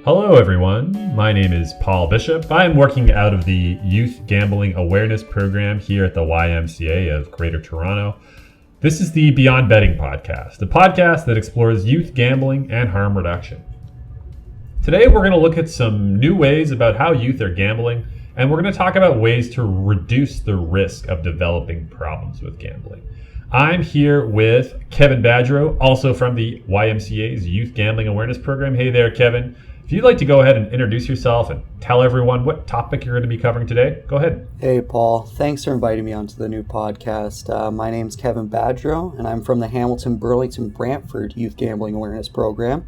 Hello, everyone. My name is Paul Bishop. I'm working out of the Youth Gambling Awareness Program here at the YMCA of Greater Toronto. This is the Beyond Betting podcast, a podcast that explores youth gambling and harm reduction. Today, we're going to look at some new ways about how youth are gambling, and we're going to talk about ways to reduce the risk of developing problems with gambling. I'm here with Kevin Badgerow, also from the YMCA's Youth Gambling Awareness Program. Hey there, Kevin. If you'd like to go ahead and introduce yourself and tell everyone what topic you're going to be covering today, go ahead. Hey, Paul. Thanks for inviting me onto the new podcast. My name's Kevin Badgerow, and I'm from the Hamilton, Burlington, Brantford Youth Gambling Awareness Program.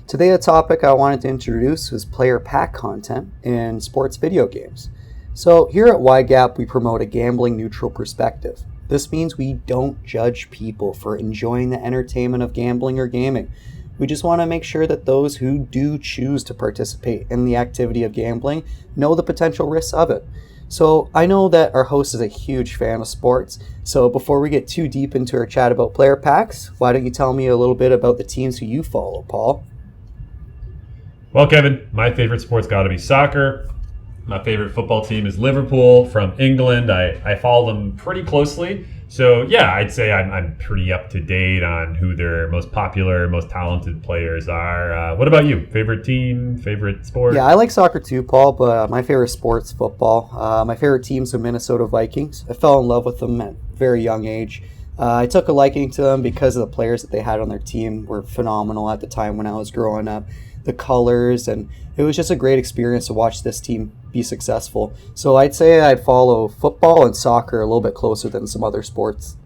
Today, the topic I wanted to introduce was player pack content in sports video games. So here at YGAP, we promote a gambling neutral perspective. This means we don't judge people for enjoying the entertainment of gambling or gaming. We just want to make sure that those who do choose to participate in the activity of gambling know the potential risks of it. So I know that our host is a huge fan of sports. So before we get too deep into our chat about player packs, why don't you tell me a little bit about the teams who you follow, Paul? Well, Kevin, my favorite sport's got to be soccer. My favorite football team is Liverpool from England. I follow them pretty closely. So yeah, I'd say I'm pretty up to date on who their most popular, most talented players are. What about you? Favorite team, favorite sport? Yeah, I like soccer too, Paul, but my favorite sport's football. My favorite team's the Minnesota Vikings. I fell in love with them at a very young age. I took a liking to them because of the players that they had on their team were phenomenal at the time when I was growing up. The colors, and it was just a great experience to watch this team be successful. So I'd say I'd follow football and soccer a little bit closer than some other sports.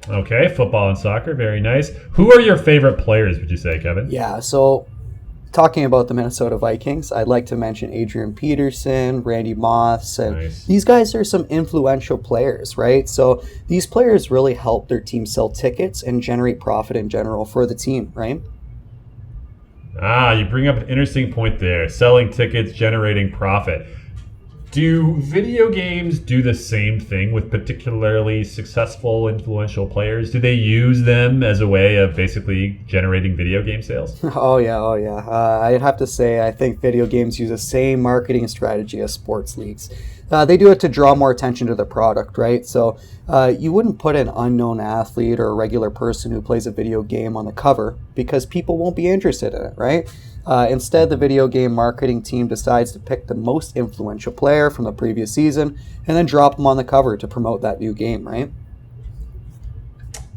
Okay, football and soccer, very nice. Who are your favorite players, would you say, Kevin? Yeah, so talking about the Minnesota Vikings, I'd like to mention Adrian Peterson, Randy Moss, and Nice. These guys are some influential players, right? So these players really help their team sell tickets and generate profit in general for the team, right? You bring up an interesting point there. Selling tickets, generating profit. Do video games do the same thing with particularly successful, influential players? Do they use them as a way of basically generating video game sales? Oh yeah. I'd have to say I think video games use the same marketing strategy as sports leagues. They do it to draw more attention to the product, right? So you wouldn't put an unknown athlete or a regular person who plays a video game on the cover because people won't be interested in it, right? Instead, the video game marketing team decides to pick the most influential player from the previous season and then drop them on the cover to promote that new game, right?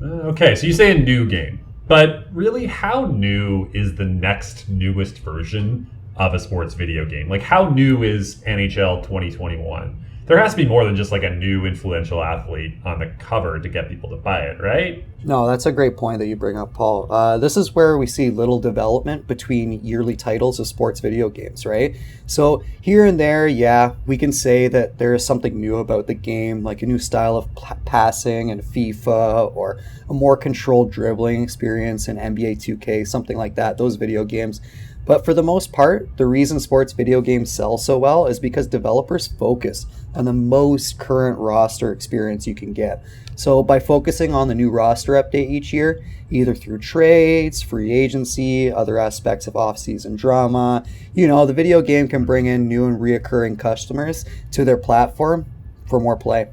Okay, so you say a new game, but really how new is the next newest version of a sports video game? Like how new is NHL 2021? There has to be more than just like a new influential athlete on the cover to get people to buy it, right? No, that's a great point that you bring up, Paul. This is where we see little development between yearly titles of sports video games, right? So here and there, yeah, we can say that there is something new about the game, like a new style of passing in FIFA or a more controlled dribbling experience in NBA 2K, something like that, those video games. But for the most part, the reason sports video games sell so well is because developers focus on the most current roster experience you can get. So by focusing on the new roster update each year, either through trades, free agency, other aspects of off-season drama, the video game can bring in new and reoccurring customers to their platform for more play.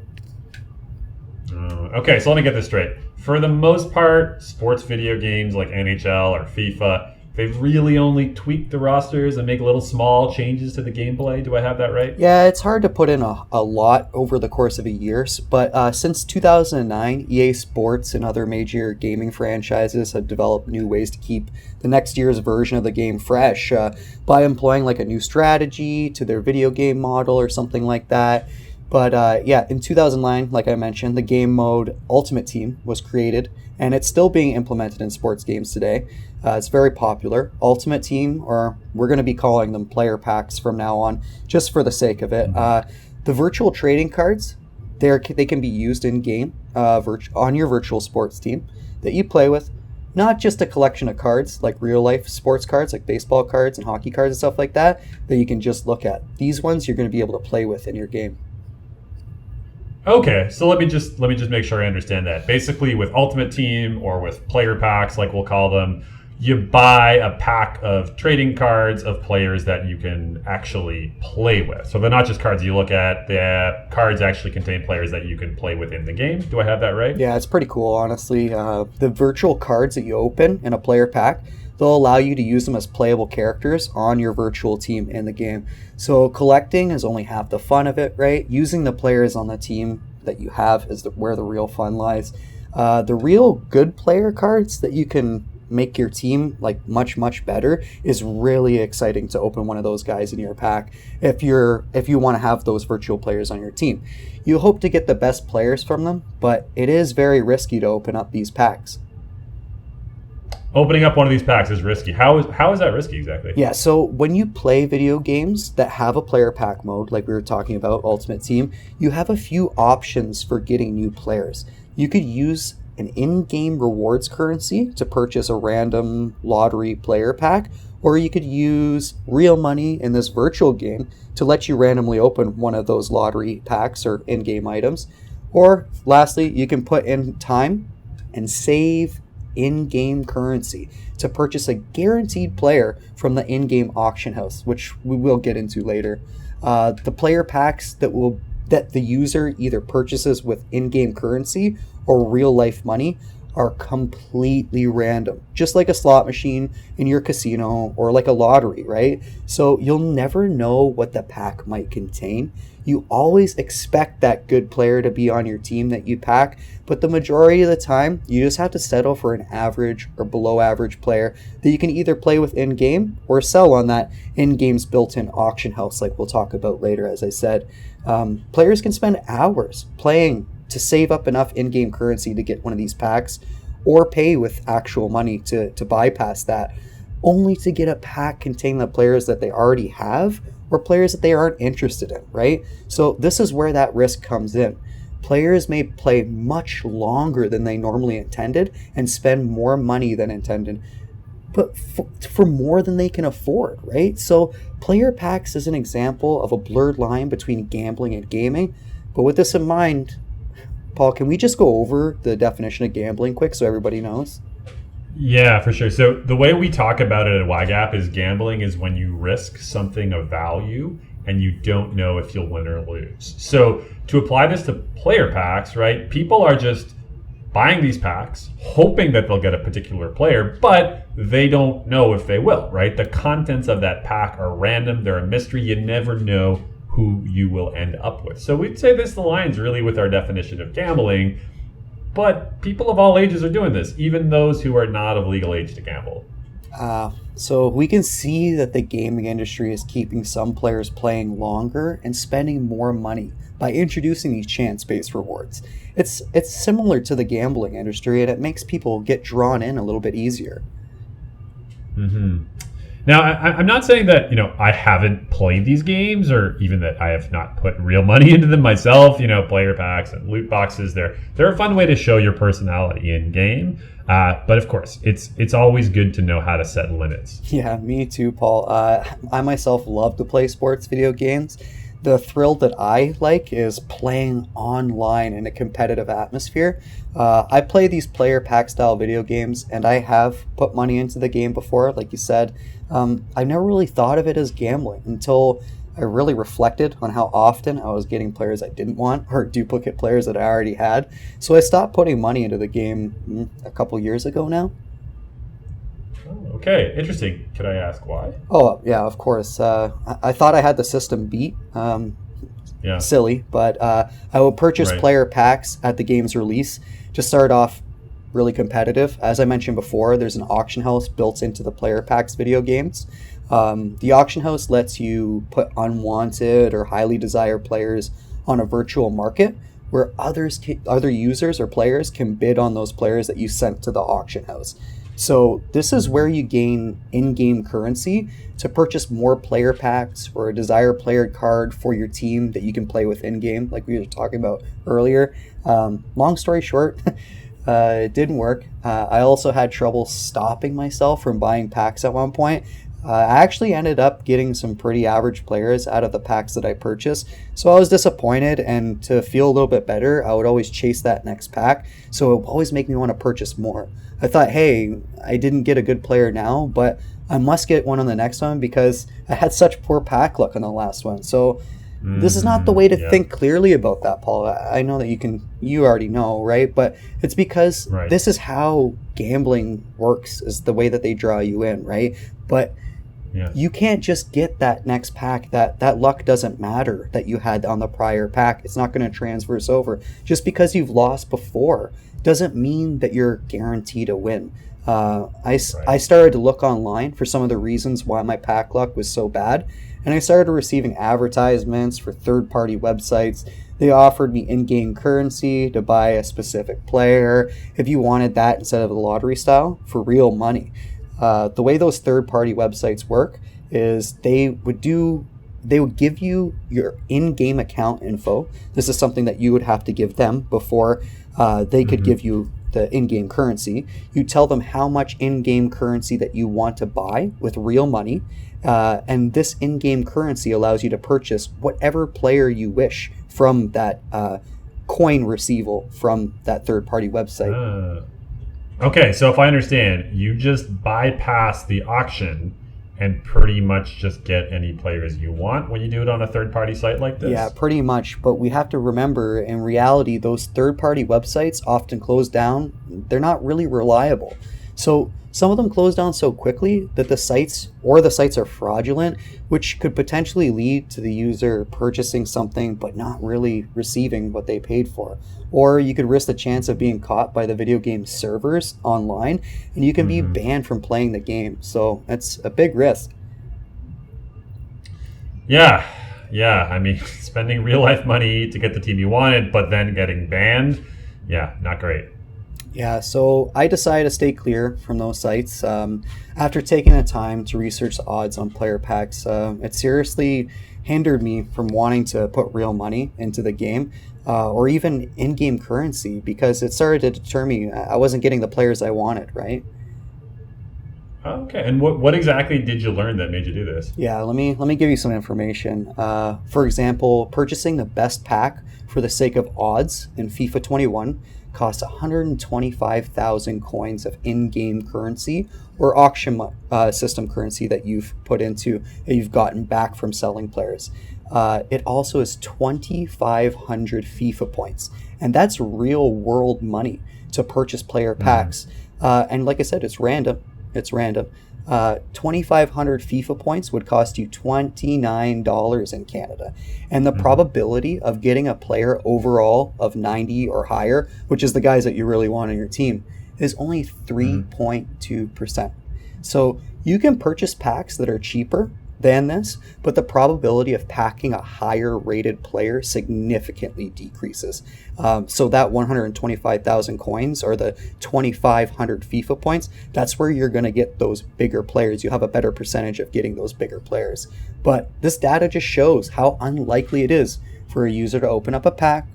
Okay, so let me get this straight. For the most part, sports video games like NHL or FIFA, they've really only tweaked the rosters and make little small changes to the gameplay. Do I have that right? Yeah, it's hard to put in a lot over the course of a year, but since 2009, EA Sports and other major gaming franchises have developed new ways to keep the next year's version of the game fresh by employing like a new strategy to their video game model or something like that. But yeah, in 2009, like I mentioned, the game mode Ultimate Team was created, and it's still being implemented in sports games today. It's very popular. Ultimate Team, or we're going to be calling them player packs from now on, just for the sake of it. The virtual trading cards, they can be used in-game on your virtual sports team that you play with. Not just a collection of cards, like real-life sports cards, like baseball cards and hockey cards and stuff like that you can just look at. These ones you're going to be able to play with in your game. Okay, so let me just make sure I understand that. Basically, with Ultimate Team or with player packs, like we'll call them, you buy a pack of trading cards of players that you can actually play with. So they're not just cards you look at. The cards actually contain players that you can play with in the game. Do I have that right? Yeah, it's pretty cool, honestly. The virtual cards that you open in a player pack, they'll allow you to use them as playable characters on your virtual team in the game. So collecting is only half the fun of it, right? Using the players on the team that you have is where the real fun lies. The real good player cards that you can make your team like much better is really exciting to open one of those guys in your pack if you want to have those virtual players on your team. You hope to get the best players from them, but it is very risky to open up these packs. Opening up one of these packs is risky. How is that risky exactly? Yeah, so when you play video games that have a player pack mode, like we were talking about, Ultimate Team, you have a few options for getting new players. You could use an in-game rewards currency to purchase a random lottery player pack, or you could use real money in this virtual game to let you randomly open one of those lottery packs or in-game items. Or lastly, you can put in time and save in-game currency to purchase a guaranteed player from the in-game auction house, which we will get into later. The player packs that the user either purchases with in-game currency or real-life money are completely random, just like a slot machine in your casino or like a lottery, right? So you'll never know what the pack might contain. You always expect that good player to be on your team that you pack, but the majority of the time, you just have to settle for an average or below average player that you can either play with in-game or sell on that in-game's built-in auction house, like we'll talk about later, as I said. Players can spend hours playing to save up enough in-game currency to get one of these packs, or pay with actual money to bypass that, only to get a pack containing the players that they already have or players that they aren't interested in, right? So this is where that risk comes in. Players may play much longer than they normally intended and spend more money than intended, but for more than they can afford, right? So player packs is an example of a blurred line between gambling and gaming. But with this in mind, Paul, can we just go over the definition of gambling quick so everybody knows? Yeah, for sure. So the way we talk about it at YGAP is gambling is when you risk something of value and you don't know if you'll win or lose. So to apply this to player packs, right, people are just buying these packs, hoping that they'll get a particular player, but they don't know if they will, right? The contents of that pack are random. They're a mystery. You never know who you will end up with. So we'd say this aligns really with our definition of gambling, but people of all ages are doing this, even those who are not of legal age to gamble. So we can see that the gaming industry is keeping some players playing longer and spending more money by introducing these chance-based rewards. It's similar to the gambling industry, and it makes people get drawn in a little bit easier. Mm-hmm. Now, I'm not saying that, I haven't played these games or even that I have not put real money into them myself. Player packs and loot boxes, they're a fun way to show your personality in game. But of course, it's always good to know how to set limits. Yeah, me too, Paul. I myself love to play sports video games. The thrill that I like is playing online in a competitive atmosphere. I play these player pack style video games, and I have put money into the game before, like you said. I've never really thought of it as gambling until I really reflected on how often I was getting players I didn't want or duplicate players that I already had. So I stopped putting money into the game a couple years ago now. Okay, interesting. Could I ask why? Oh, yeah, of course. I thought I had the system beat. Yeah. Silly, but I would purchase player packs at the game's release to start off really competitive. As I mentioned before, there's an auction house built into the player packs video games. The auction house lets you put unwanted or highly desired players on a virtual market where other users or players can bid on those players that you sent to the auction house. So this is where you gain in-game currency to purchase more player packs or a desired player card for your team that you can play with in-game, like we were talking about earlier. Long story short, it didn't work. I also had trouble stopping myself from buying packs at one point. I actually ended up getting some pretty average players out of the packs that I purchased. So I was disappointed, and to feel a little bit better, I would always chase that next pack. So it would always make me want to purchase more. I thought, hey, I didn't get a good player now, but I must get one on the next one because I had such poor pack luck on the last one. So this is not the way to think clearly about that, Paul. I know that you already know, right? But it's because this is how gambling works, is the way that they draw you in, right? But you can't just get that next pack. That luck doesn't matter that you had on the prior pack. It's not going to transverse over. Just because you've lost before doesn't mean that you're guaranteed a win. I started to look online for some of the reasons why my pack luck was so bad, and I started receiving advertisements for third-party websites. They offered me in-game currency to buy a specific player if you wanted that instead of the lottery style for real money. The way those third-party websites work is they would give you your in-game account info. This is something that you would have to give them before they could give you the in-game currency. You tell them how much in-game currency that you want to buy with real money, and this in-game currency allows you to purchase whatever player you wish from that coin receival from that third-party website. Okay, so if I understand, you just bypass the auction and pretty much just get any players you want when you do it on a third-party site like this? Yeah, pretty much. But we have to remember, in reality, those third-party websites often close down. They're not really reliable. So some of them close down so quickly that the sites are fraudulent, which could potentially lead to the user purchasing something but not really receiving what they paid for. Or you could risk the chance of being caught by the video game servers online, and you can be banned from playing the game. So that's a big risk. Yeah. I mean, spending real life money to get the team you wanted, but then getting banned, not great. Yeah, so I decided to stay clear from those sites. After taking the time to research the odds on player packs, it seriously hindered me from wanting to put real money into the game, or even in-game currency, because it started to deter me. I wasn't getting the players I wanted, right? Okay, and what exactly did you learn that made you do this? Yeah, let me give you some information. For example, purchasing the best pack for the sake of odds in FIFA 21 costs 125,000 coins of in-game currency or auction system currency that you've gotten back from selling players. It also is 2,500 FIFA points, and that's real world money to purchase player packs. And like I said, it's random. 2,500 FIFA points would cost you $29 in Canada. And the probability of getting a player overall of 90 or higher, which is the guys that you really want on your team, is only 3.2%. So you can purchase packs that are cheaper than this, but the probability of packing a higher rated player significantly decreases. So that 125,000 coins or the 2,500 FIFA points, that's where you're going to get those bigger players. You have a better percentage of getting those bigger players. But this data just shows how unlikely it is for a user to open up a pack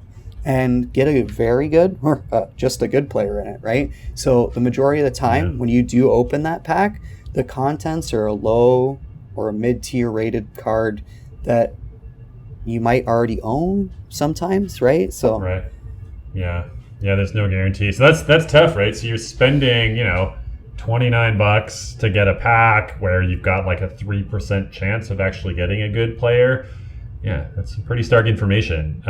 and get a very good or just a good player in it, right? So the majority of the time when you do open that pack, the contents are a low or a mid-tier rated card that you might already own sometimes, right? So right. Yeah, there's no guarantee. So that's tough, right? So you're spending, $29 to get a pack where you've got like a 3% chance of actually getting a good player. Yeah, that's some pretty stark information.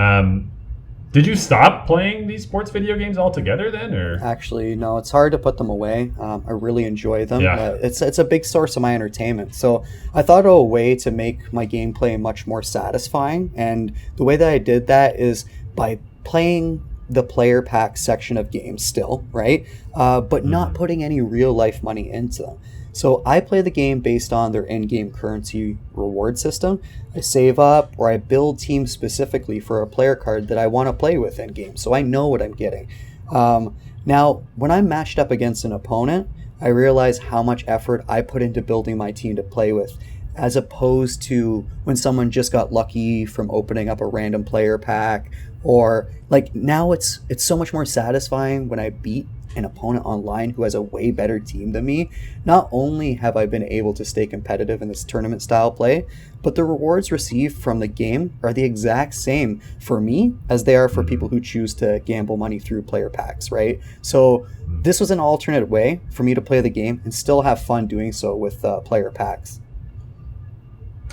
Did you stop playing these sports video games altogether then, or? Actually, no, it's hard to put them away. I really enjoy them. Yeah. It's a big source of my entertainment. So I thought of a way to make my gameplay much more satisfying. And the way that I did that is by playing the player pack section of games still, right? But not putting any real life money into them. So I play the game based on their in-game currency reward system. I save up or I build teams specifically for a player card that I want to play with in-game, so I know what I'm getting. Now, when I'm matched up against an opponent, I realize how much effort I put into building my team to play with, as opposed to when someone just got lucky from opening up a random player pack, or like now it's so much more satisfying when I beat an opponent online who has a way better team than me, not only have I been able to stay competitive in this tournament style play, but the rewards received from the game are the exact same for me as they are for people who choose to gamble money through player packs, right? So this was an alternate way for me to play the game and still have fun doing so with player packs.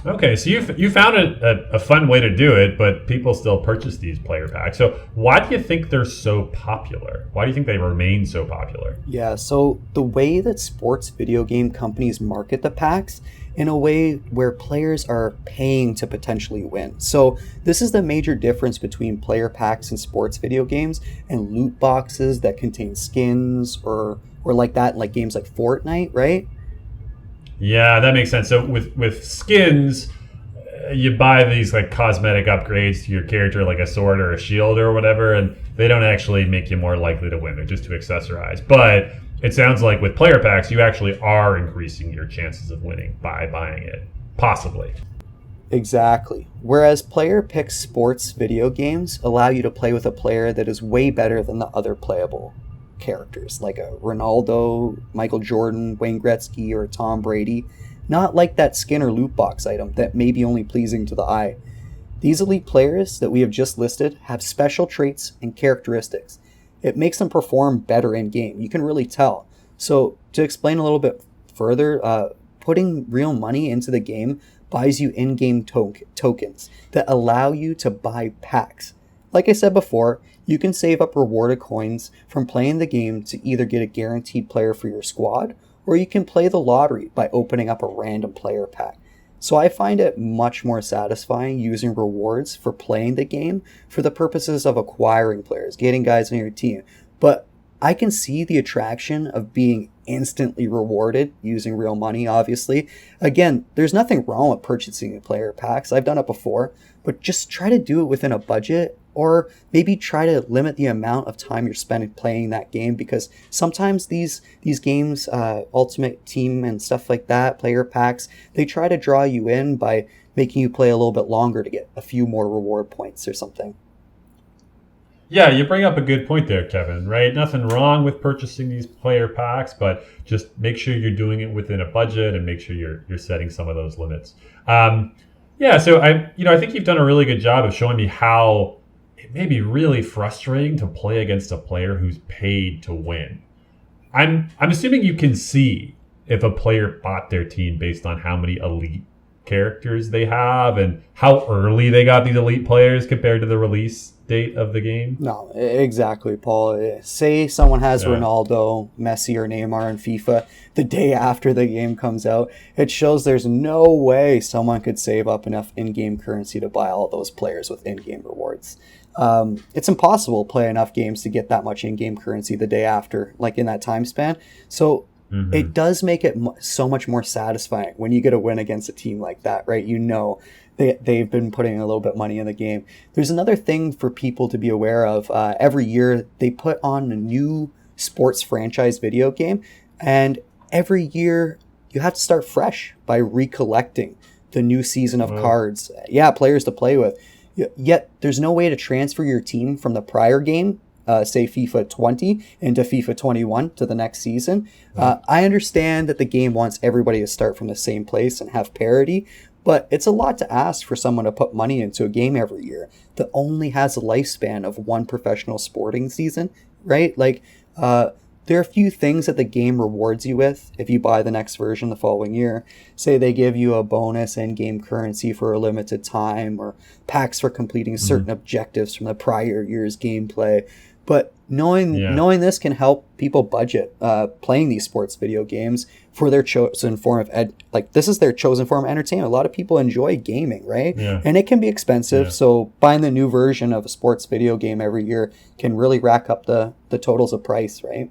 Okay, so you found a fun way to do it, but people still purchase these player packs. So why do you think they're so popular? Why do you think they remain so popular? Yeah, so the way that sports video game companies market the packs in a way where players are paying to potentially win. So this is the major difference between player packs in sports video games and loot boxes that contain skins or like that, like games like Fortnite, right? Yeah, that makes sense. So with skins, you buy these like cosmetic upgrades to your character, like a sword or a shield or whatever, and they don't actually make you more likely to win. They're just to accessorize. But it sounds like with player packs, you actually are increasing your chances of winning by buying it, possibly. Exactly. Whereas player pick sports video games allow you to play with a player that is way better than the other playable characters, like a Ronaldo, Michael Jordan, Wayne Gretzky, or Tom Brady, not like that skin or loot box item that may be only pleasing to the eye. These elite players that we have just listed have special traits and characteristics. It makes them perform better in game. You can really tell. So to explain a little bit further, putting real money into the game buys you in-game tokens that allow you to buy packs. Like I said before, you can save up rewarded coins from playing the game to either get a guaranteed player for your squad, or you can play the lottery by opening up a random player pack. So I find it much more satisfying using rewards for playing the game for the purposes of acquiring players, getting guys on your team. But I can see the attraction of being instantly rewarded using real money, obviously. Again, there's nothing wrong with purchasing player packs. I've done it before, but just try to do it within a budget, or maybe try to limit the amount of time you're spending playing that game, because sometimes these games, Ultimate Team and stuff like that, player packs, they try to draw you in by making you play a little bit longer to get a few more reward points or something. Yeah, you bring up a good point there, Kevin, right? Nothing wrong with purchasing these player packs, but just make sure you're doing it within a budget and make sure you're setting some of those limits. Yeah, so I think you've done a really good job of showing me how it may be really frustrating to play against a player who's paid to win. I'm assuming you can see if a player bought their team based on how many elite characters they have and how early they got these elite players compared to the release date of the game. No, exactly, Paul. Say someone has Ronaldo, Messi, or Neymar in FIFA the day after the game comes out. It shows there's no way someone could save up enough in-game currency to buy all those players with in-game rewards. It's impossible to play enough games to get that much in-game currency the day after, like in that time span. So it does make it so much more satisfying when you get a win against a team like that, right? You know they've been putting a little bit of money in the game. There's another thing for people to be aware of. Every year they put on a new sports franchise video game, and every year you have to start fresh by recollecting the new season of cards. Yeah, players to play with. Yet there's no way to transfer your team from the prior game, say FIFA 20, into FIFA 21 to the next season. I understand that the game wants everybody to start from the same place and have parity, but it's a lot to ask for someone to put money into a game every year that only has a lifespan of one professional sporting season, right? Like, there are a few things that the game rewards you with if you buy the next version the following year. Say they give you a bonus in-game currency for a limited time, or packs for completing certain objectives from the prior year's gameplay. But knowing this can help people budget playing these sports video games for their chosen form of this is their chosen form of entertainment. A lot of people enjoy gaming, right? Yeah. And it can be expensive. So buying the new version of a sports video game every year can really rack up the totals of price, right?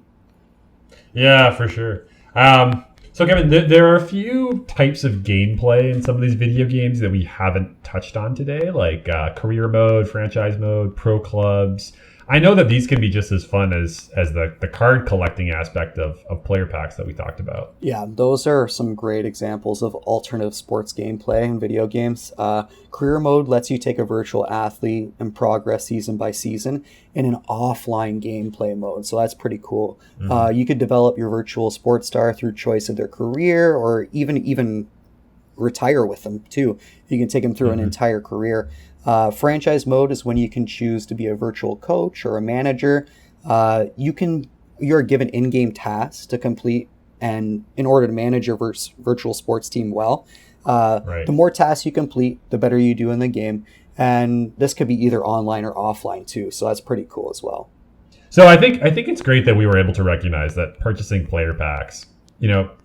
Yeah, for sure. So Kevin, there are a few types of gameplay in some of these video games that we haven't touched on today, like career mode, franchise mode, pro clubs. I know that these can be just as fun as the card collecting aspect of player packs that we talked about. Yeah, those are some great examples of alternative sports gameplay in video games. Career mode lets you take a virtual athlete and progress season by season in an offline gameplay mode, so that's pretty cool. You could develop your virtual sports star through choice of their career, or even retire with them too. You can take them through an entire career. Franchise mode is when you can choose to be a virtual coach or a manager. You're given in-game tasks to complete, and in order to manage your virtual sports team well, Right. the more tasks you complete, the better you do in the game. And this could be either online or offline too, so that's pretty cool as well. So I think it's great that we were able to recognize that purchasing player packs,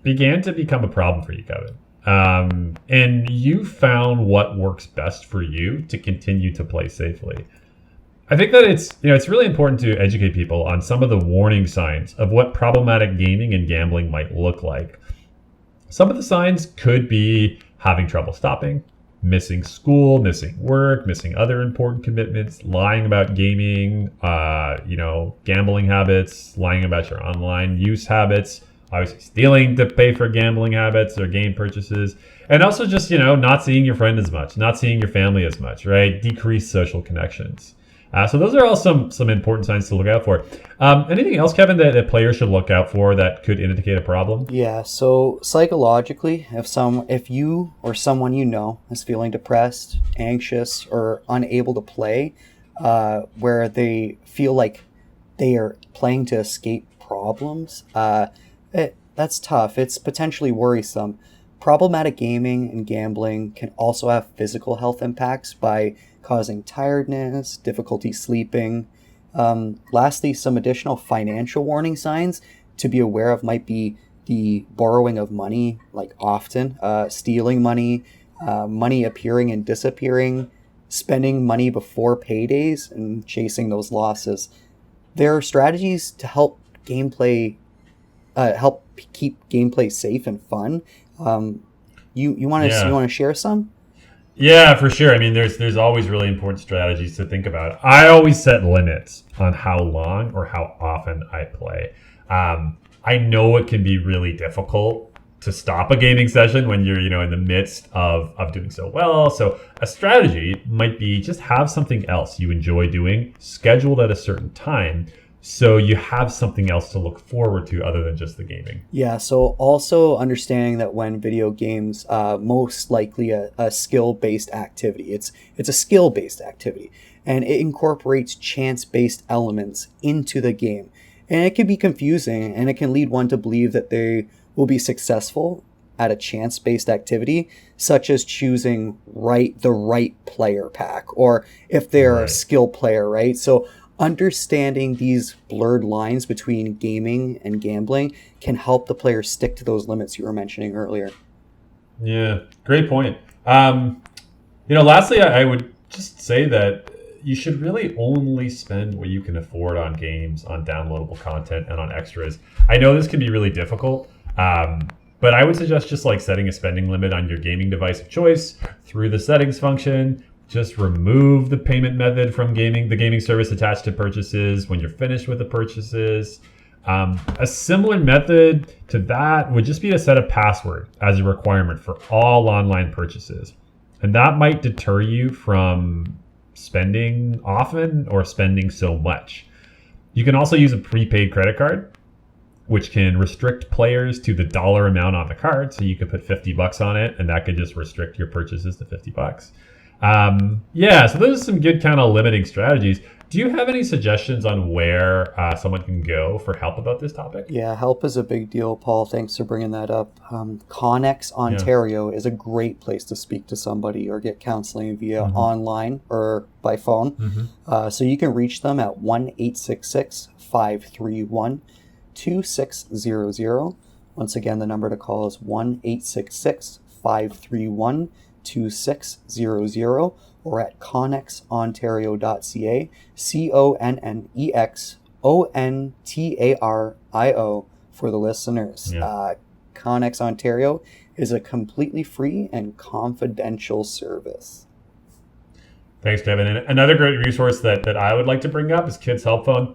began to become a problem for you, Kevin. And you found what works best for you to continue to play safely. I think that it's really important to educate people on some of the warning signs of what problematic gaming and gambling might look like. Some of the signs could be having trouble stopping, missing school, missing work, missing other important commitments, lying about gaming, gambling habits, lying about your online use habits, obviously stealing to pay for gambling habits or game purchases, and also just, not seeing your friend as much, not seeing your family as much, right? Decreased social connections. So those are all some important signs to look out for. Anything else, Kevin, that players should look out for that could indicate a problem? Yeah, so psychologically, if you or someone you know is feeling depressed, anxious, or unable to play, where they feel like they are playing to escape problems, that's tough. It's potentially worrisome. Problematic gaming and gambling can also have physical health impacts by causing tiredness, difficulty sleeping. Lastly, some additional financial warning signs to be aware of might be the borrowing of money, like often, stealing money, money appearing and disappearing, spending money before paydays, and chasing those losses. There are strategies to help keep gameplay safe and fun. You want to share some? Yeah, for sure. I mean, there's always really important strategies to think about. I always set limits on how long or how often I play. I know it can be really difficult to stop a gaming session when you're, in the midst of doing so well. So a strategy might be just have something else you enjoy doing scheduled at a certain time, so you have something else to look forward to other than just the gaming. Yeah, so also understanding that when video games, most likely a skill-based activity. It's a skill-based activity, and it incorporates chance-based elements into the game. And it can be confusing, and it can lead one to believe that they will be successful at a chance-based activity, such as choosing the right player pack, or if they're a skill player, right? So understanding these blurred lines between gaming and gambling can help the player stick to those limits you were mentioning earlier. Yeah, great point. Lastly, I would just say that you should really only spend what you can afford on games, on downloadable content, and on extras. I know this can be really difficult, but I would suggest just setting a spending limit on your gaming device of choice through the settings function. Just remove the payment method from the gaming service attached to purchases when you're finished with the purchases. A similar method to that would just be to set a password as a requirement for all online purchases. And that might deter you from spending often or spending so much. You can also use a prepaid credit card, which can restrict players to the dollar amount on the card. So you could put $50 on it, and that could just restrict your purchases to $50. So those are some good kind of limiting strategies. Do you have any suggestions on where someone can go for help about this topic? Yeah, help is a big deal, Paul. Thanks for bringing that up. Connex Ontario is a great place to speak to somebody or get counseling via online or by phone. So you can reach them at 1-866-531-2600. Once again, the number to call is 1-866-531-2600. 2600 or at connexontario.ca, CONNEXONTARIO for the listeners. Connex Ontario is a completely free and confidential service. Thanks, Kevin. And another great resource that I would like to bring up is Kids Help Phone.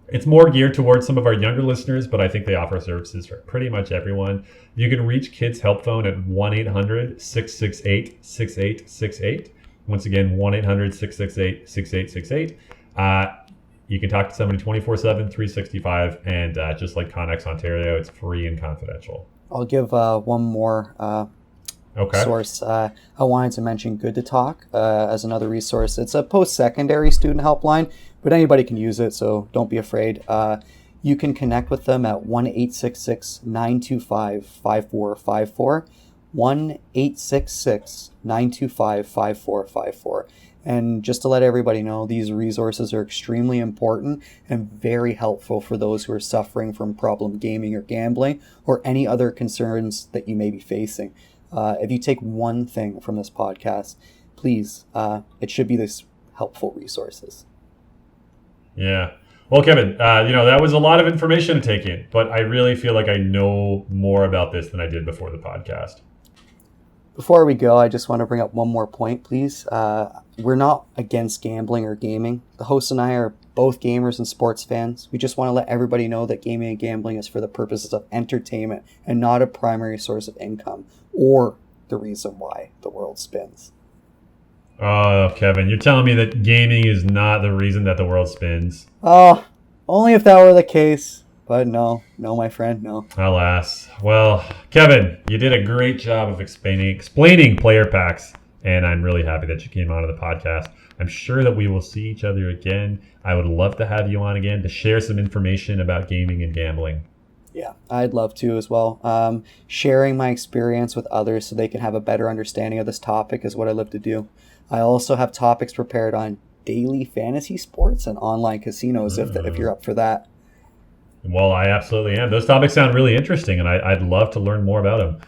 It's more geared towards some of our younger listeners, but I think they offer services for pretty much everyone. You can reach Kids Help Phone at 1-800-668-6868. Once again, 1-800-668-6868. You can talk to somebody 24/7, 365, and just like Connex Ontario, it's free and confidential. I'll give one more source. I wanted to mention Good to Talk as another resource. It's a post-secondary student helpline, but anybody can use it, so don't be afraid. You can connect with them at 1-866-925-5454, 1-866-925-5454. And just to let everybody know, these resources are extremely important and very helpful for those who are suffering from problem gaming or gambling or any other concerns that you may be facing. If you take one thing from this podcast, please, it should be this helpful resources. Yeah. Well, Kevin, that was a lot of information to take in, but I really feel like I know more about this than I did before the podcast. Before we go, I just want to bring up one more point, please. We're not against gambling or gaming. The host and I are both gamers and sports fans. We just want to let everybody know that gaming and gambling is for the purposes of entertainment and not a primary source of income or the reason why the world spins. Oh, Kevin, you're telling me that gaming is not the reason that the world spins? Oh, only if that were the case. But no, my friend, no. Alas. Well, Kevin, you did a great job of explaining player packs, and I'm really happy that you came onto the podcast. I'm sure that we will see each other again. I would love to have you on again to share some information about gaming and gambling. Yeah, I'd love to as well. Sharing my experience with others so they can have a better understanding of this topic is what I love to do. I also have topics prepared on daily fantasy sports and online casinos if you're up for that. Well, I absolutely am. Those topics sound really interesting, and I'd love to learn more about them.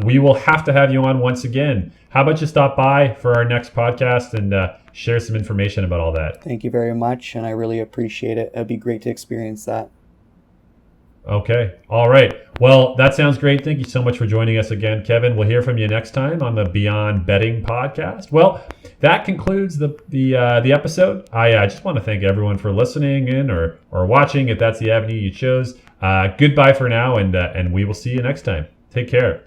We will have to have you on once again. How about you stop by for our next podcast and share some information about all that? Thank you very much, and I really appreciate it. It'd be great to experience that. Okay. All right. Well, that sounds great. Thank you so much for joining us again, Kevin. We'll hear from you next time on the Beyond Betting podcast. Well, that concludes the episode. I just want to thank everyone for listening in or watching, if that's the avenue you chose. Goodbye for now, and we will see you next time. Take care.